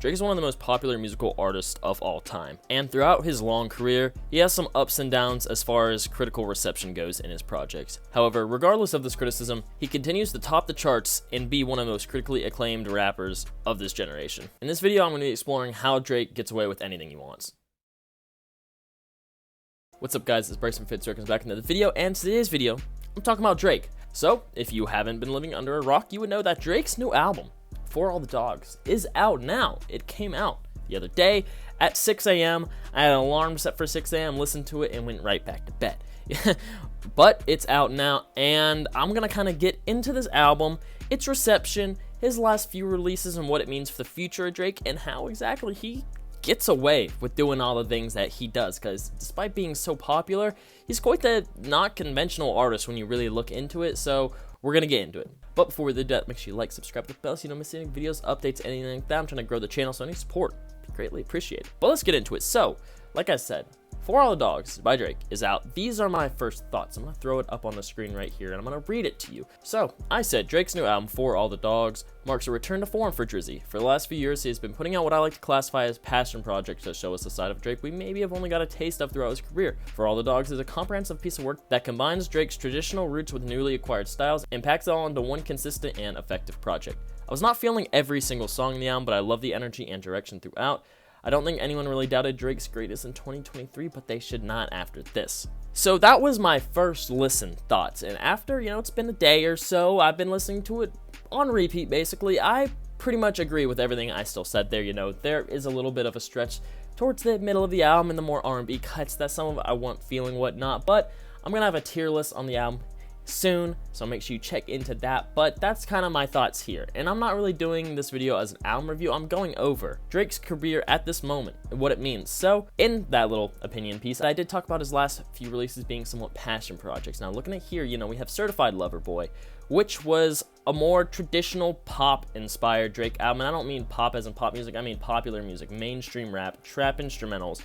Drake is one of the most popular musical artists of all time, and throughout his long career, he has some ups and downs as far as critical reception goes in his projects. However, regardless of this criticism, he continues to top the charts and be one of the most critically acclaimed rappers of this generation. In this video, I'm going to be exploring how Drake gets away with anything he wants. What's up guys, it's Bryson Fitzroy comes back into the video, and today's video, I'm talking about Drake. So, if you haven't been living under a rock, you would know that Drake's new album, For All the Dogs, is out now. It came out the other day at 6 a.m. I had an alarm set for 6 a.m., listened to it, and went right back to bed. But it's out now, and I'm gonna kind of get into this album, its reception, his last few releases, and what it means for the future of Drake, and how exactly he gets away with doing all the things that he does, because despite being so popular, he's quite the not conventional artist when you really look into it, so we're gonna get into it. But before we do that, make sure you like, subscribe to the bell so you don't miss any videos, updates, anything like that. I'm trying to grow the channel, so any support would be greatly appreciated. But let's get into it. So, like I said, For All the Dogs by Drake is out. These are my first thoughts. I'm going to throw it up on the screen right here, and I'm going to read it to you. So, I said, Drake's new album, For All the Dogs, marks a return to form for Drizzy. For the last few years, he has been putting out what I like to classify as passion projects that show us the side of Drake we maybe have only got a taste of throughout his career. For All the Dogs is a comprehensive piece of work that combines Drake's traditional roots with newly acquired styles and packs it all into one consistent and effective project. I was not feeling every single song in the album, but I love the energy and direction throughout. I don't think anyone really doubted Drake's greatness in 2023, but they should not after this. So that was my first listen thoughts, and after, it's been a day or so, I've been listening to it on repeat basically. I pretty much agree with everything I still said there. There is a little bit of a stretch towards the middle of the album and the more R&B cuts that some of I want feeling whatnot, but I'm gonna have a tier list on the album soon, so make sure you check into that. But that's kind of my thoughts here, and I'm not really doing this video as an album review. I'm going over Drake's career at this moment and what it means. So in that little opinion piece, I did talk about his last few releases being somewhat passion projects. Now looking at here, we have Certified Lover Boy, which was a more traditional pop inspired Drake album, and I don't mean pop as in pop music, I mean popular music, mainstream rap, trap instrumentals.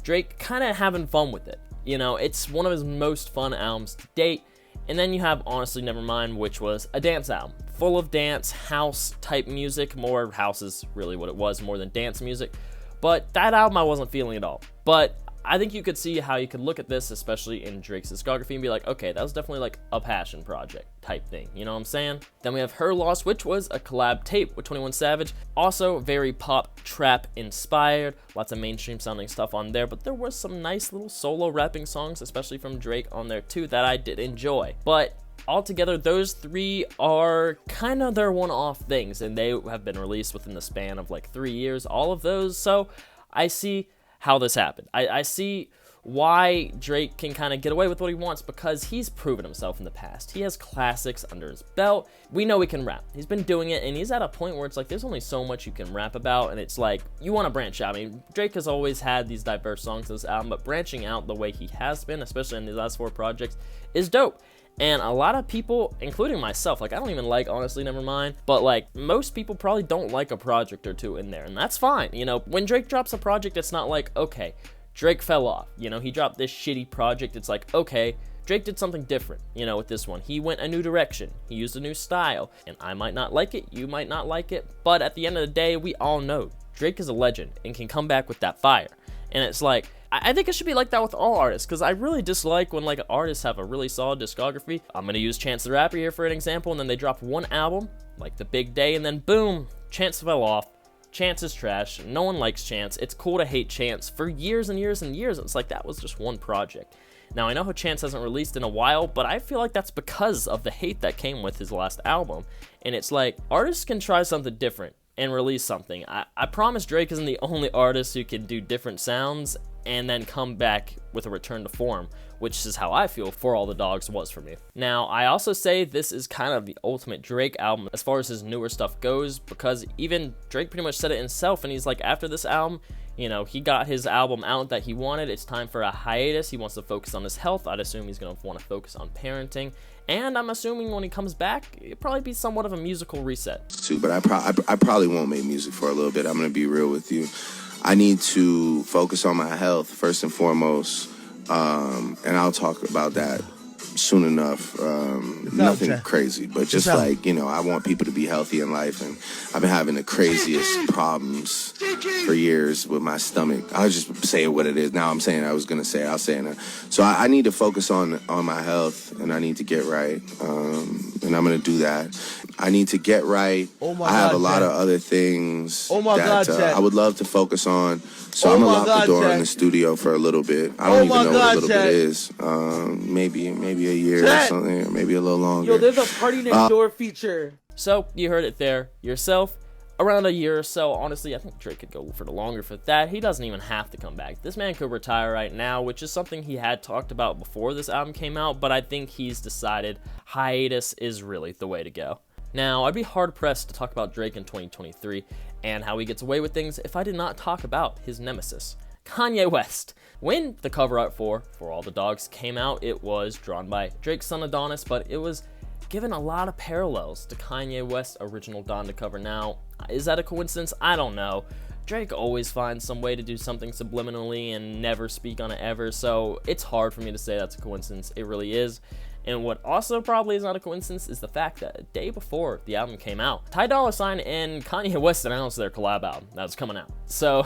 Drake kind of having fun with it. It's one of his most fun albums to date. And then you have Honestly Nevermind, which was a dance album, full of dance, house type music. More house is really what it was, more than dance music. But that album I wasn't feeling at all. But I think you could see how you could look at this, especially in Drake's discography, and be like, okay, that was definitely like a passion project type thing. You know what I'm saying? Then we have Her Loss, which was a collab tape with 21 Savage. Also very pop trap inspired. Lots of mainstream sounding stuff on there, but there was some nice little solo rapping songs, especially from Drake on there too, that I did enjoy. But altogether, those three are kind of their one-off things, and they have been released within the span of like 3 years, all of those. So I see how this happened. I see why Drake can kind of get away with what he wants, because he's proven himself in the past. He has classics under his belt. We know he can rap. He's been doing it, and he's at a point where it's like there's only so much you can rap about, and it's like you want to branch out. I mean, Drake has always had these diverse songs in this album, but branching out the way he has been, especially in these last 4 projects, is dope. And a lot of people, including myself, I don't even like Honestly Nevermind, but most people probably don't like a project or two in there, and that's fine. When Drake drops a project, it's not like, okay, Drake fell off. He dropped this shitty project. It's like, okay, Drake did something different, with this one. He went a new direction. He used a new style, and I might not like it, you might not like it, but at the end of the day, we all know Drake is a legend and can come back with that fire. And it's like, I think it should be like that with all artists, because I really dislike when artists have a really solid discography. I'm going to use Chance the Rapper here for an example, and then they drop one album, like The Big Day, and then boom, Chance fell off. Chance is trash. No one likes Chance. It's cool to hate Chance for years and years and years. It's like that was just one project. Now, I know how Chance hasn't released in a while, but I feel like that's because of the hate that came with his last album. And it's like, artists can try something different and release something. I promise Drake isn't the only artist who can do different sounds and then come back with a return to form, which is how I feel For All the Dogs was for me. Now, I also say this is kind of the ultimate Drake album as far as his newer stuff goes, because even Drake pretty much said it himself, and he's like, after this album, he got his album out that he wanted. It's time for a hiatus. He wants to focus on his health. I'd assume he's going to want to focus on parenting. And I'm assuming when he comes back, it'll probably be somewhat of a musical reset. But I probably won't make music for a little bit. I'm going to be real with you. I need to focus on my health first and foremost, and I'll talk about that soon enough. Nothing crazy, but just like, you know, I want people to be healthy in life, and I've been having the craziest problems for years with my stomach. I'll just say it what it is. Now I'm saying I was gonna say it, I'll say it now. So I need to focus on my health, and I need to get right, and I'm gonna do that. I need to get right. I have a lot of other things that I would love to focus on. So I'm gonna lock the door in the studio for a little bit. I don't even know what a little bit is. Maybe a year or something, or maybe a little longer. Yo, there's a Party Next Door feature. So you heard it there yourself. Around a year or so, honestly, I think Drake could go for the longer for that. He doesn't even have to come back. This man could retire right now, which is something he had talked about before this album came out, but I think he's decided hiatus is really the way to go. Now, I'd be hard-pressed to talk about Drake in 2023 and how he gets away with things if I did not talk about his nemesis, Kanye West. When the cover art for All the Dogs came out, it was drawn by Drake's son Adonis, but it was given a lot of parallels to Kanye West's original Donda cover. Now, is that a coincidence? I don't know. Drake always finds some way to do something subliminally and never speak on it ever, so it's hard for me to say that's a coincidence. It really is. And what also probably is not a coincidence is the fact that a day before the album came out, Ty Dolla $ign and Kanye West announced their collab album that was coming out. So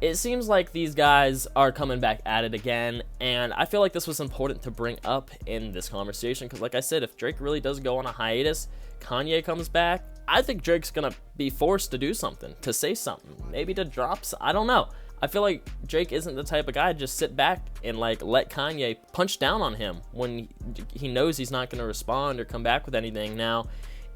it seems like these guys are coming back at it again, and I feel like this was important to bring up in this conversation because, like I said, if Drake really does go on a hiatus, Kanye comes back, I think Drake's gonna be forced to do something, to say something, maybe to drop, I don't know. I feel like Drake isn't the type of guy to just sit back and like let Kanye punch down on him when he knows he's not going to respond or come back with anything. Now,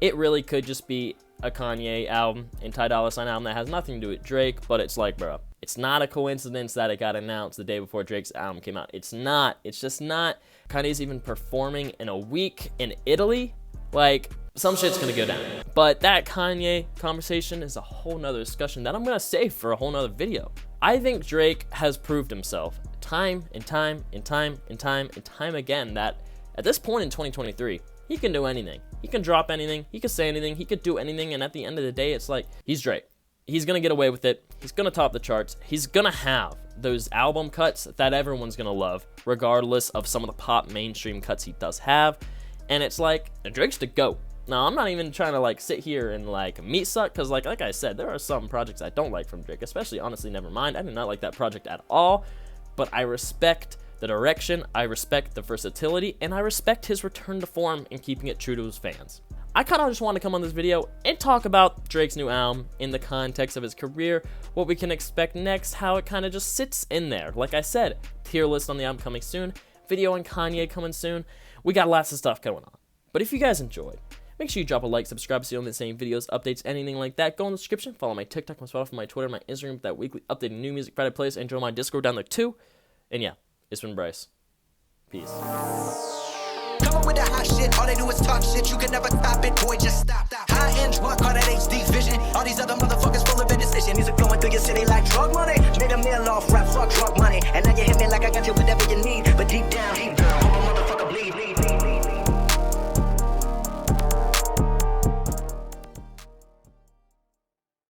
it really could just be a Kanye album and Ty Dolla $ign album that has nothing to do with Drake, but it's like, bro, it's not a coincidence that it got announced the day before Drake's album came out. It's not. It's just not. Kanye's even performing in a week in Italy. Like, some shit's gonna go down. But that Kanye conversation is a whole nother discussion that I'm gonna save for a whole nother video. I think Drake has proved himself time and time again that at this point in 2023, he can do anything. He can drop anything, he can say anything, he could do anything, and at the end of the day, it's like, he's Drake. He's gonna get away with it, he's gonna top the charts, he's gonna have those album cuts that everyone's gonna love, regardless of some of the pop mainstream cuts he does have, and it's like, Drake's the GOAT. Now, I'm not even trying to like sit here and like meat suck, because like I said, there are some projects I don't like from Drake, especially Honestly Nevermind. I did not like that project at all, but I respect the direction, I respect the versatility, and I respect his return to form and keeping it true to his fans. I kind of just want to come on this video and talk about Drake's new album in the context of his career, what we can expect next, how it kind of just sits in there. Like I said, tier list on the album coming soon, video on Kanye coming soon. We got lots of stuff going on. But if you guys enjoyed, make sure you drop a like, subscribe so you don't miss any videos, updates, anything like that. Go in the description, follow my TikTok, my Spotify, my Twitter, my Instagram, that weekly updated new music Friday playlist, and join my Discord down there too. And yeah, it's been Bryce. Peace. Coming with the hot shit, all they do is talk shit. You can never top it, boy, just stop. High-end drunk, all that HD vision. All these other motherfuckers full of indecision. These are flowing through your city like drug money. Made a meal off rap, fuck drug money. And now you hit me like I got you whatever you need. But deep down,